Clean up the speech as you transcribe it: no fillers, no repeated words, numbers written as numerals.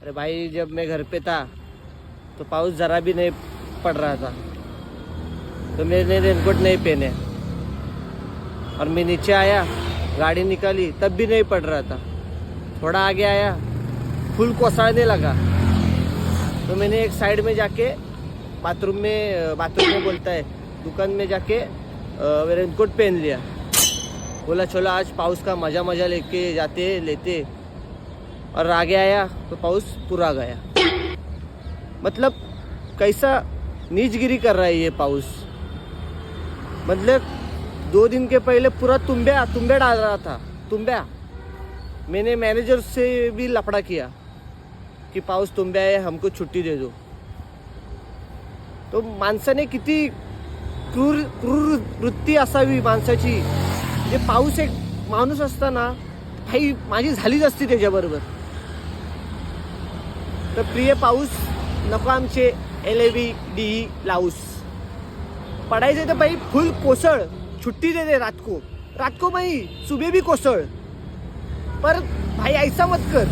अरे भाई जब मैं घर पे था तो पाउस ज़रा भी नहीं पड़ रहा था, तो मैंने रेनकोट नहीं पहने। और मैं नीचे आया, गाड़ी निकाली, तब भी नहीं पड़ रहा था। थोड़ा आगे आया, फुल कोसळने लगा। तो मैंने एक साइड में जाके बाथरूम में बोलता है, दुकान में जाके रेनकोट पहन लिया। बोला चलो आज पाउस का मज़ा लेते लेते। और आगे आया तो पाउस पूरा गया। मतलब कैसा नीचगिरी कर रहा है ये पाउस। मतलब 2 दिन के पहले पूरा तुम्बे डाल रहा था, तुम्ब्या। मैंने मैनेजर से भी लफड़ा किया कि पाऊस तुम्ब्या आहे, हमको छुट्टी दे दो। तो माणसाने किती क्रूर वृत्ती असावी माणसाची। जे पाऊस एक माणूस असताना भाई माझी झालीच असती त्याच्याबरोबर। तर प्रिय पाऊस, नको आमचे LAVD लाऊस। पडायचे तर भाई फुल कोसळ, छुट्टी दे दे रात को भाई सुबह भी कोसळ। पर भाई ऐसा मत कर।